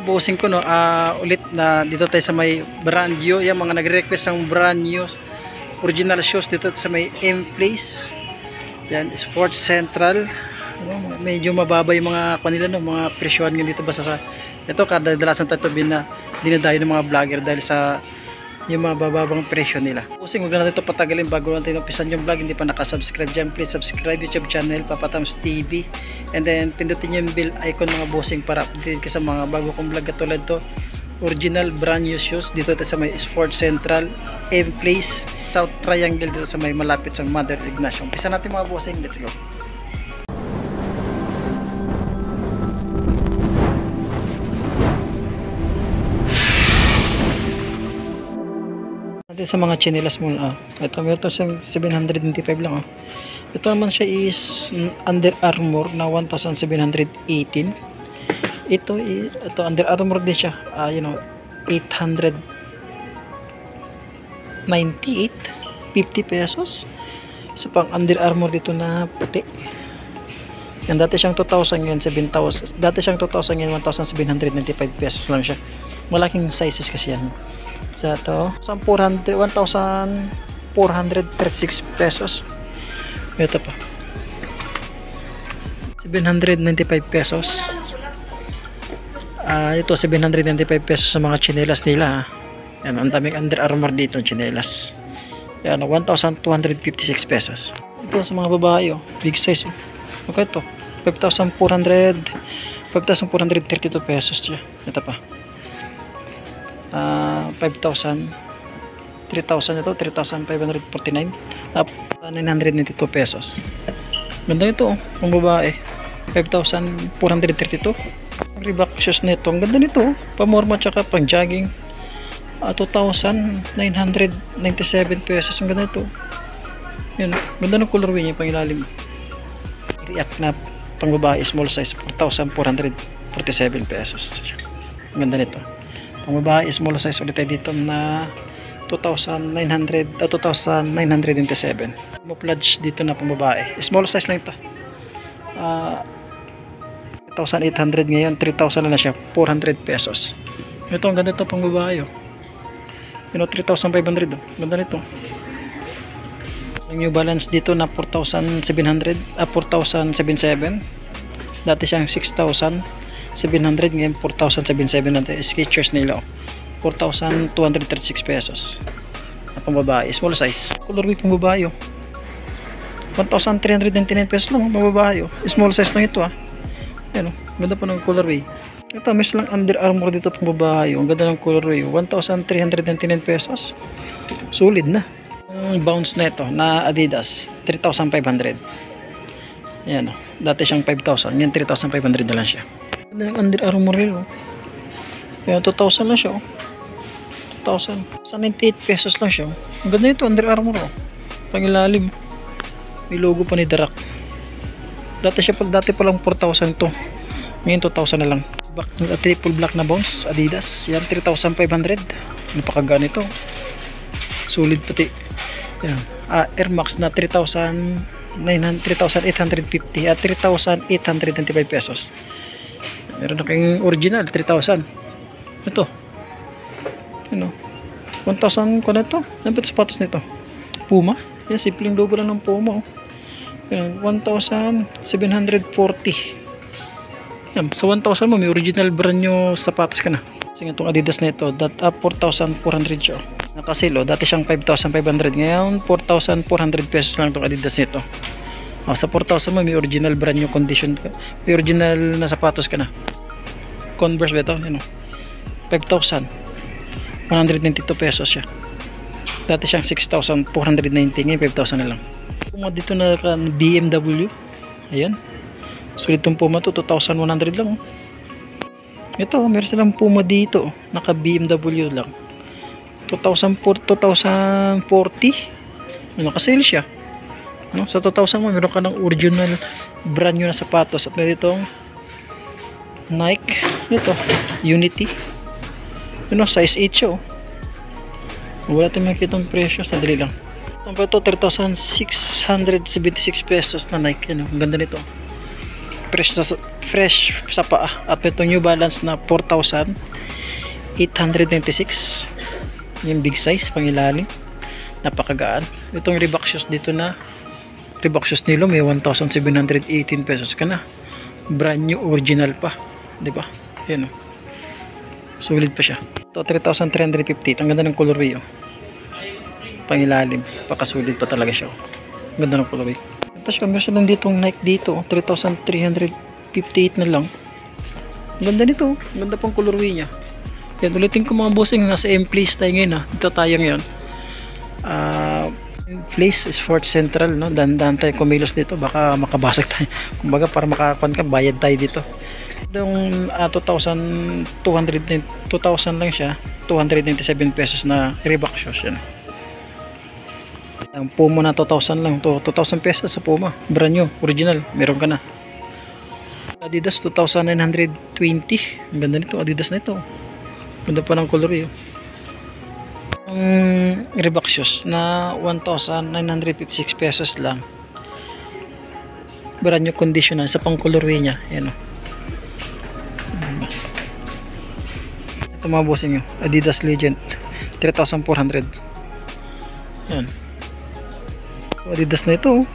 bossing ko, no, ulit na dito tayo sa may brand new. Yan, mga nagre-request ng brand new original shoes dito sa may M-Place. Yan, Sports Central. Medyo mababa yung mga kanila, no, mga presyohan nga dito. Basta sa ito, kadalasan tayo dinadayo ng mga vlogger dahil sa yung mga bababang presyo nila. Bossing, huwag na natin ito patagalin bago natin umpisan yung vlog. Hindi pa nakasubscribe dyan, please subscribe YouTube channel Papa Tams TV, and then pindutin yung bell icon mga bossing para update ka sa mga bago kong vlog katulad to. Original brand new shoes dito sa may Sports Central M-Place South Triangle dito sa may malapit sa Mother Ignacio. Umpisa natin mga bossing, let's go. Sa mga chinelas muna, ito meron ito siyang 795 lang. Ito naman siya is Under Armour na 1718. Ito Under Armour din siya, 898, 50 pesos. Isa pang Under Armour dito na puti. Yan, dati siyang 2,000, ngayon 7,000. Dati siyang 2,000, ngayon 1,795 pesos lang siya. Malaking sizes kasi yan. Sa ito, 1,436 pesos. Ito pa, 795 pesos. Ito 795 pesos sa mga chinelas nila. Yan, ang daming Under Armour dito chinelas. Yan, 1,256 pesos. Ito sa mga babae, big size. Okay, ito 5,432 pesos siya. Ito pa, 5,000, 3,000 ito, 3,549, 992 pesos. Ganda ito, ang babae, 5,432. Reebok shoes nito, ang ganda nito, pamorma tsaka pang jogging, 2,997 pesos. Ang ganda ito. Yan, ganda ng colorway niya, pang ilalim. React na pang babae, small size, 4,447 pesos. Ang ganda nito. Ang babae, small size ulit tayo dito na 2,997. Camouflage dito na pang babae. Small size lang ito. 1,800 ngayon, 3,000 na siya. 400 pesos. Ito, ang ganda ito pang babae. 3,500. Ganda nito. Ang New Balance dito na 4,700, 4,077. Dati siyang 6,700, ngayon 4,777 natin. Skechers nila, 4,236 pesos. Pang babae, small size. Colorway pang babae, 1,399 pesos lang pang babae. Small size lang ito, Ayan, ganda pa ng colorway. Ito, may lang Under Armour dito pang babae. Ang ganda ng colorway, 1,399 pesos. Solid na. Ang bounce na ito na Adidas, 3,500. Ayan, dati siyang 5,000, ngayon 3,500 na lang siya. Yung Under Armour nila, kaya 2,000 lang siya, 2,000, 98 pesos lang siya. Ang ganda nito, Under Armour, pangilalim, may logo pa ni The Rock. Dati pa lang 4,000 to, ngayon 2,000 na lang. Triple black na bounce Adidas, yan 3,500. Napakagana ito, solid pati. Yan, Air Max na 3,850 at 3,895 pesos. Meron na kayong original 3,000. Ito, 1,000 ko na ito. Ano ba sapatos nito? Puma. Yan, simpleng logo lang ng Puma. Yan, 1,740. Yan, sa 1,000 mo may original brand new sapatos ka na. Kasi itong Adidas na ito, 4,400 siya. Nakasilo, dati siyang 5,500, ngayon 4,400 pesos lang itong Adidas nito. Sa 4,000 mo may original brand new condition ka, may original na sapatos ka na. Converse ba ito? 5,192 pesos siya. Dati siyang 6,490, ngayon 5,000 na lang. Puma dito na BMW. Ayan, sulit itong Puma to, 2,100 lang. Ito, meron silang Puma dito, naka BMW lang, 2,040. Naka-sale siya. Sa 2,000 mo, meron ka ng original brand new na sapatos. At meron itong Nike, Unity. Size 8 siya. Wala tayong makikita ang presyo, sadali lang. Ito, 3,676 pesos na Nike. Ang ganda nito. fresh sa paa. At itong New Balance na 4,896, yung big size pang ilalim, napakagaan. Itong Reebok shoes dito na Reebok shoes nilo may 1,718 pesos ka na, brand new original pa, di ba? Yan, solid pa siya. Ito 3,358. Ang ganda ng colorway, pang ilalim, pakasulit pa talaga siya. Ang ganda ng colorway. Tapos kami siya lang ditong Nike dito, 3,358 na lang. Ang ganda nito, ang ganda pang colorway niya. Yan, ulitin ko mga bossing, nasa M-Place tayo ngayon, dito tayo ngayon. Place is Fort Central, no? Dandan tayo kumilos dito, baka makabasag tayo. Kumbaga para makakuan ka, bayad tayo dito. Yung 2,000 lang siya, 297 pesos na Reebok shoes yan. Ang Puma na 2,000 lang to, 2,000 pesos sa Puma, brand new, original, meron ka na. Adidas 2,920, ang ganda nito, Adidas na ito, ganda pa ng color yun. Ang Reebok shoes na 1,956 pesos lang, brand new condition na, sa pang colorway niya, yan o. Ito mga bossing nyo, Adidas Legend 3,400. Yan, Adidas na ito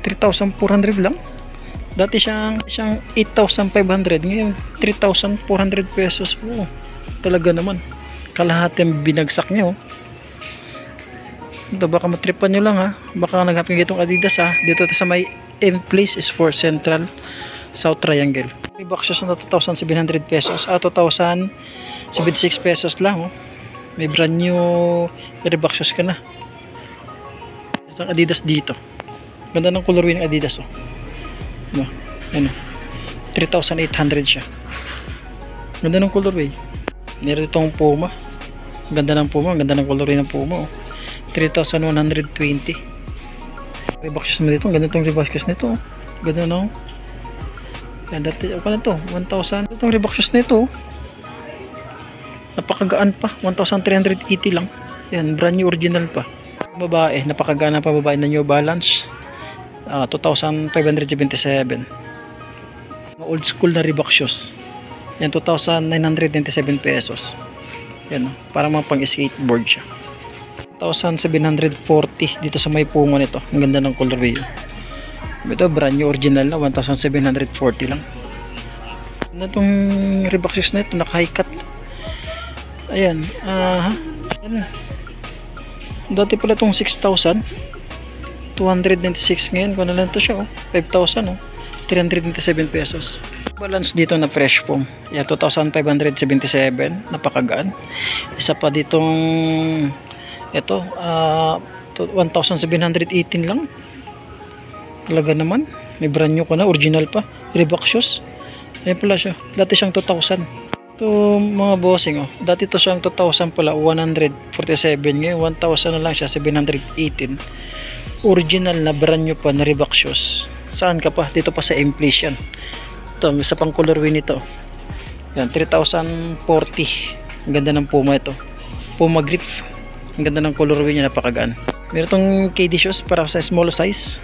3,400 lang. Dati siyang 8,500, ngayon 3,400 pesos. Talaga naman, kalahati ang binagsak niya. Ito, baka matripan nyo lang, baka naghapin itong Adidas, dito sa may M-Place is Fort Central South Triangle. Reebok shoes na 2,700 pesos, 2,076 pesos lang. May brand new Reebok shoes ka na. Isang Adidas dito, ganda ng colorway ng Adidas, ano, 3,800 siya, ganda ng colorway. Meron itong Puma, ganda ng Puma, ganda ng colorway ng Puma, 3,120. Reebok shoes mo dito, ganda itong Reebok shoes nito, ganda ng ganda. Ako na to, 1,000 itong Reebok shoes nito, napakagaan pa, 1,380 lang yan, brand new original pa. Babae, napakagana pa babae na New Balance, 2,577. Old school na Reebok shoes yan, 2,997 pesos yan, parang mga pang skateboard siya. 1,740 dito sa may Puma nito, ang ganda ng colorway. Ito brand new original na 1,740 lang. Ano itong Reebok shoes na ito, naka high cut. Ayan, ayan. Dati pala itong 6,296, ngayon kung na lang ito siya, 5,000, 397 pesos. Balance dito na fresh foam, yeah, 2,577, napakagaan. Isa pa ditong ito, 1,718 lang. Talaga naman, may brand new ko na, original pa, Reebok shoes. Ayan pala siya, dati siyang 2,000. Ito mga bossing, dati to siyang 2,000 pala, 147, ngayon 1,000 na lang siya, 718. Original na brand new pa na Reebok shoes. Saan ka pa? Dito pa sa M-Place yan. Ito, isa pang colorway nito yan, 3,040. Ang ganda ng Puma ito, Puma grip, ang ganda ng colorway niya, napakagaan. Meron itong KD shoes para sa small size,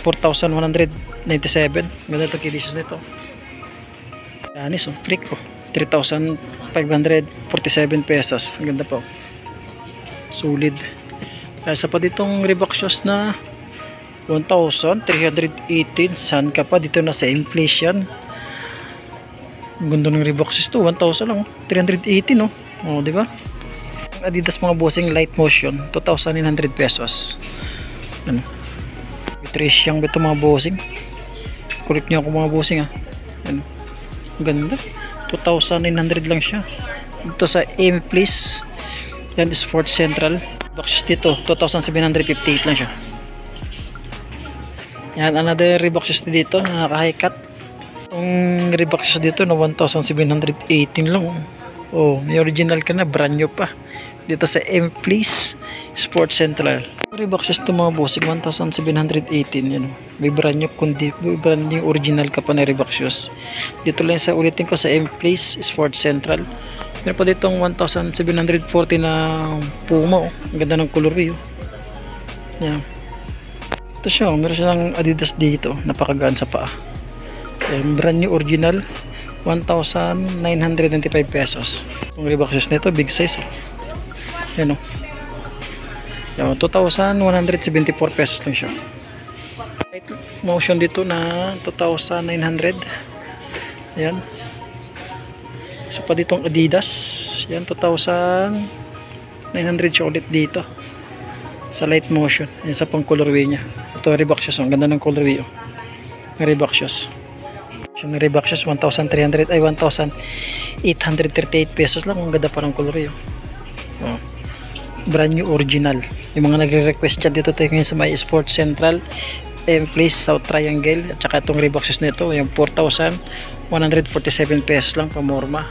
4,197. Ganda itong KD shoes nito. Anis, freak ko, 3,547 pesos. Ang ganda po, solid. Kaya sa pa ditong Reebok shoes na 1,318. Saan ka pa? Dito na sa inflation. Ang ganda ng Reebok shoes to, 1,000 lang, 318, no? Di ba? Adidas mga bossing Light Motion, 2,900 pesos. Ano? Trace yang ito mga bossing. Correct niyo ako mga bossing, Ano? Ganda, 2,900 lang siya. Ito sa M-Place yan is Fort Central. Boxes dito 2,758 lang siya. Yan, another Reebok shoes dito na naka high cut. Ang Reebok shoes dito na 1,718 lang. May original ka na, brand new pa. Dito sa M-Place Sport Central. Reebok shoes to mga bossing, 1,718 yan. May brand new kundi, may brand new original ka pa na Reebok shoes. Dito lang sa ulitin ko sa M-Place Sport Central. Meron pa ditong 1,740 na Puma. Ang ganda ng colorway. Yan. Ito siya, meron siyang Adidas dito, napakagaan sa paa. Brand new original, 1,995 pesos. Yung Reebok shoes nito, big size. Yan o. 2,174 pesos lang siya. Motion dito na 2,900. Ayan. Isa pa ditong Adidas. Yan, 2,900 siya ulit dito. Sa light motion. Yan sa pang colorway niya. Ito Reebok shoes. Ang ganda ng colorway. Reebok shoes. Yung Reebok shoes 1,838 pesos lang. Ang ganda parang colorway. Brand new original. Yung mga nagre-request dyan dito tayo ngayon sa My Sports Central Place South Triangle. At saka itong Reebok shoes nito, yung 4,147 pesos lang pamorma.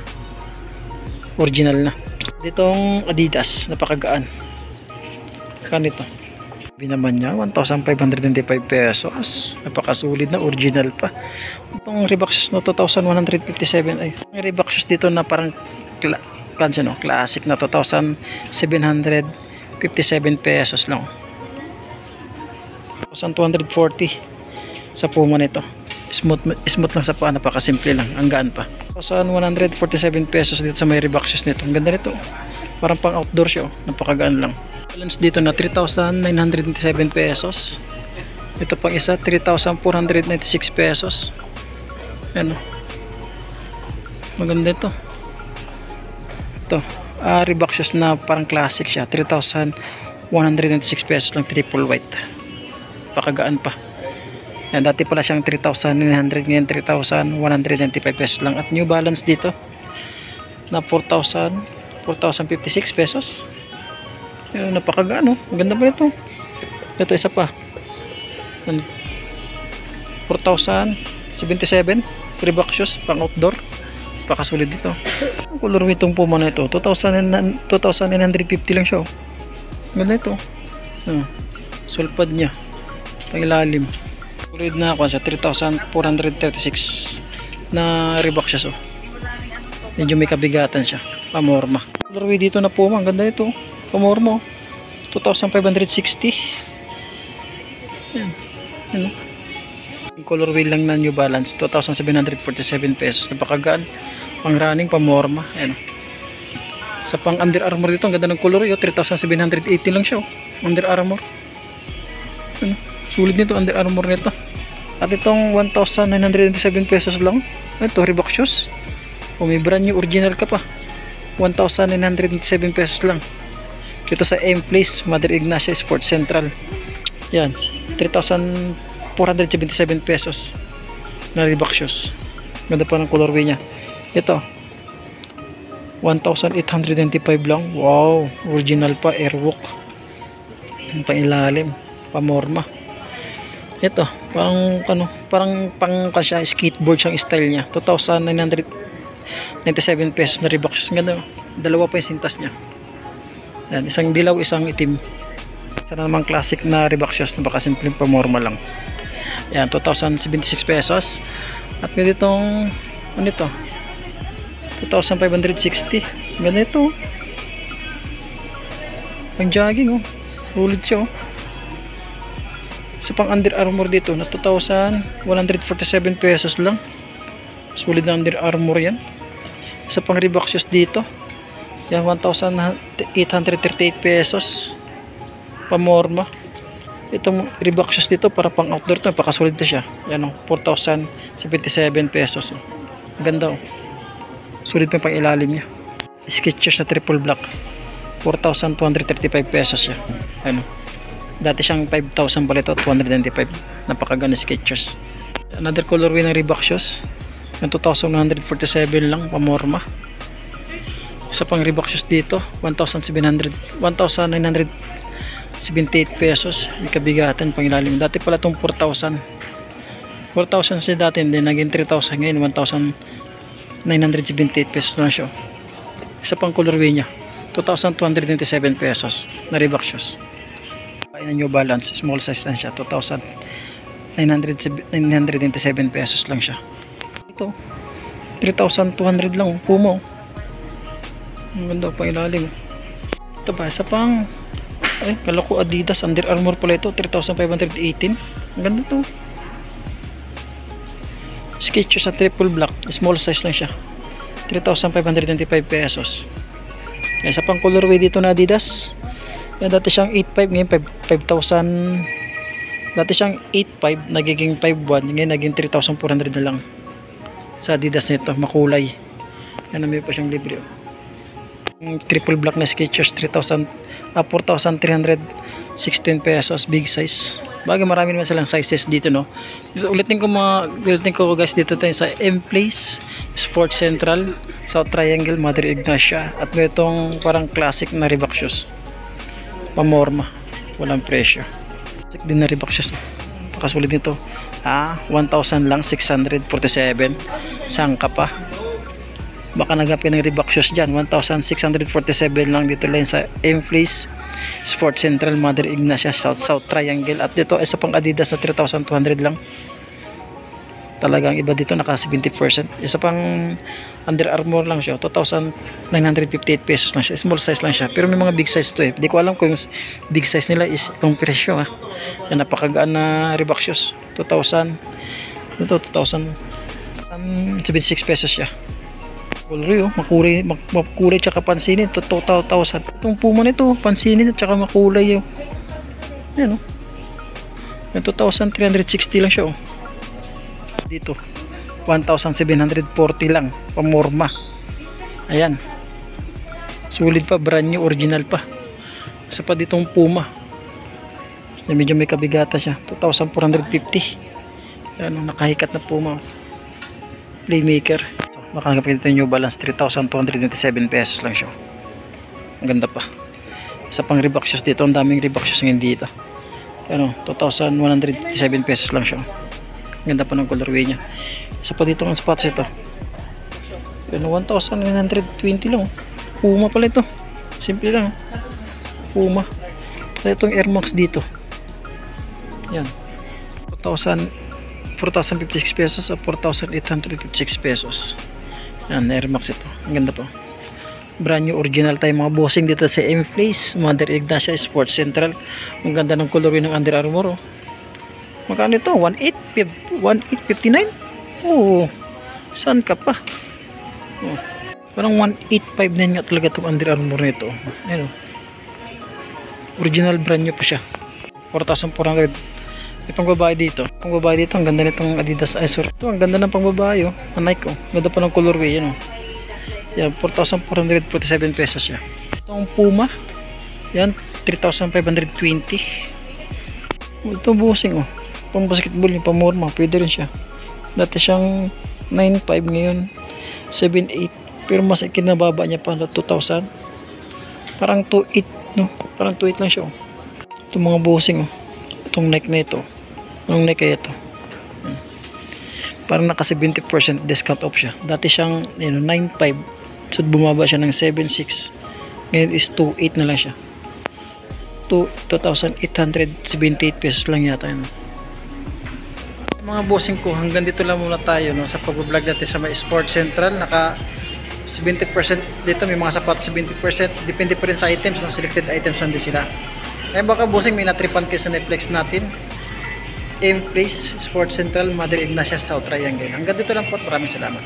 Original na. Ditong Adidas, napakagaan. Kanito. Sabi naman niya, 1,525 pesos. Napakasulit na, original pa. Itong Reebok shoes no, 2,157. Ay, yung Reebok shoes dito na parang classic na 2,757 pesos lang. 1,240 sa Puma nito. Smooth lang sa paa, napakasimple lang. Ang gaan pa. 1,147 pesos dito sa may Reebok shoes nito. Ang ganda nito. Parang pang outdoor siya. Napakagaan lang. Balance dito na 3,997 pesos. Ito pang isa 3,496 pesos. Ano? Maganda ito. Ito. Reebok shoes na parang classic siya. 3,196 pesos lang, triple white. Pakagaan pa. Yan, dati pala siyang 3,900, ngayon 3,195 pesos lang. At New Balance dito na 4,056 pesos. Yan, napakagaan, oh. Ang ganda pa nito. Ito isa pa. 4,077 Reebok shoes pang outdoor. Pakasulit dito. Ang color itong Puma na ito, 2,950 lang siya, oh. Ganda ito. Sulpad niya. Pangilalim. Sulit na ako siya, 3,436 na Reebok shoes, oh. Medyo may kabigatan siya. Pamorma. Colorway dito na Puma. Ang ganda ito. Pamorma, 2,560. Yan. Yan. Colorway lang na New Balance, 2,747 pesos. Napakagaan. Pang running, pamorma. Ayan. Sa pang Under Armour dito, ang ganda ng color, 3,780 lang siya, oh. Under Armour. Ayan. Sulit nito, Under Armour nito. At itong 1,997 pesos lang. Ito, Reebok shoes. May brand new original ka pa. 1,997 pesos lang. Ito sa M Place, Mother Ignacia Sports Central. Yan, 3,477 pesos na Reebok shoes. Ganda pa ng colorway niya. Ito 1,895 lang. Wow, original pa, Airwalk. Ang pangilalim, pamorma. Ito, parang parang pang kasya skateboard siyang style niya. 2,997 pesos na Reebok shoes. Ganda, dalawa pa yung sintas niya. Yan, isang dilaw, isang itim. Sana namang classic na Reebok shoes na baka simpleng pamorma lang. Yan, 2,076 pesos. At may ditong ano ito, 2,560. Ganito, pang jogging, oh. Sulit siya, oh. Sa pang Under Armour dito na 2,147 pesos lang. Sulit na Under Armour yan. Sa pang Reebok shoes dito, yan, 1,838 pesos pamorma. Itong Reebok shoes dito para pang outdoor to, pakasulit na siya. Yan, oh, 4,077 pesos, oh. Ganda, oh. Sulit pa pang ilalim niya. Skechers na triple black, 4,235 pesos siya. Ano, dati siyang 5,000 pala ito, 295. Napakaganda Skechers. Another colorway ng Reebok shoes, yung 2,147 lang pamorma. Isa pang Reebok shoes dito, 1,978 pesos. May kabigatan pang ilalim. Dati pala itong 4,000 siya dati, hindi naging 3,000, ngayon 1,978 pesos na siya. Isa pang colorway niya, 2,297 pesos na Reebok shoes. Kain na New Balance, small size na siya, 2,997 pesos lang siya. Ito 3,200 lang, Puma. Ang ganda pa ilalim. Ito pa, isa pang kala ko Adidas, Under Armour pala ito, 3,518. Ang ganda to. Skechers sa triple black, small size lang siya. 3,525 pesos. Isa pang colorway dito na Adidas. Yan, dati siyang 8.5, ngayon 5,000. Dati siyang 8.5, nagiging 5.1, ngayon naging 3,400 na lang. Sa Adidas nito, makulay. Yan, may pa siyang libre. Triple black na Skechers, 4,316 pesos, big size. Bagay marami naman silang sizes dito, no. Ulitin ko guys, dito tayo sa M-Place, Sports Central, South Triangle, Mother Ignacia, at may itong parang classic na Reebok shoes. Pamorma, walang presyo. Classic din na Reebok shoes. Pakasulit nito. 1,000 lang, 647. Saan ka pa? Baka nagapin ng Reebok shoes dyan. 1,647 lang dito lang sa M-Place, Sports Central, Mother Ignacia, South Triangle. At dito isa pang Adidas na 3,200 lang. Talagang iba dito, naka 70%. Isa pang Under Armour lang siya, 2,958 pesos lang siya. Small size lang siya, pero may mga big size to eh. Di ko alam kung big size nila is itong presyo Yan, napakagaan na Reebok shoes. 2,076 pesos siya. Makulay tsaka pansinin. 2,000. Itong Puma nito, pansinin at tsaka makulay yan 2,360 lang siya Dito 1,740 lang, pamorma. Ayan, sulit pa, brand new, original pa. Isa pa ditong Puma na medyo may kabigata siya, 2,450. Ayan, nakahikat na Puma, Playmaker. So, makakapit ito yung New Balance, 3,297 pesos lang siya. Ang ganda pa. Isa pang Reebok shoes dito, ang daming Reebok shoes ngayon dito. 2,157 pesos lang siya. Ganda pa ng colorway niya. Isa pa dito ang sapatos ito. 1,920 lang. Puma pala ito. Simple lang. Puma. Kaya itong Air Max dito. Yan. 4,056 pesos o 4,856 pesos. Yan, Air Max ito. Ang ganda pa. Brand new, original tayo mga bossing dito sa M-Place, Mother Ignacia, Sports Central. Ang ganda ng colorway ng Under Armour. Magkano ito? 1,859? Saan ka pa? Parang 1,859 nga talaga itong Under Armour nito. Ayan, original brand new pa siya. 4,400. May pangbabae dito. Pangbabae dito, ang ganda nitong Adidas Azure. Ito, ang ganda ng pangbabae na Nike Ganda pa ng colorway yan Yan, 4,447 pesos siya. Itong Puma. Yan, 3,520. Ito busing pang basketball yung pamorma, pwede rin siya. Dati siyang 9.5, ngayon 7.8, pero mas kinababa niya pa na 2,000. Parang 2.8 parang 2.8 lang siya Itong mga busing itong Nike na ito, anong Nike kaya ito? Parang naka 70% discount off siya. Dati siyang 9.5, so bumaba siya ng 7.6, ngayon is 2.8 na lang siya. 2,878 pesos lang yata Mga bossing ko, hanggang dito lang muna tayo sa pag-vlog natin sa may Sports Central. Naka 70% dito, may mga sapatos 70%. Depende pa rin sa items, selected items nandun sila. Kaya baka bossing, may natripan kayo sa Netflix natin. M-Place, Sports Central, Mother Ignacia, South Triangle. Hanggang dito lang po at maraming salamat.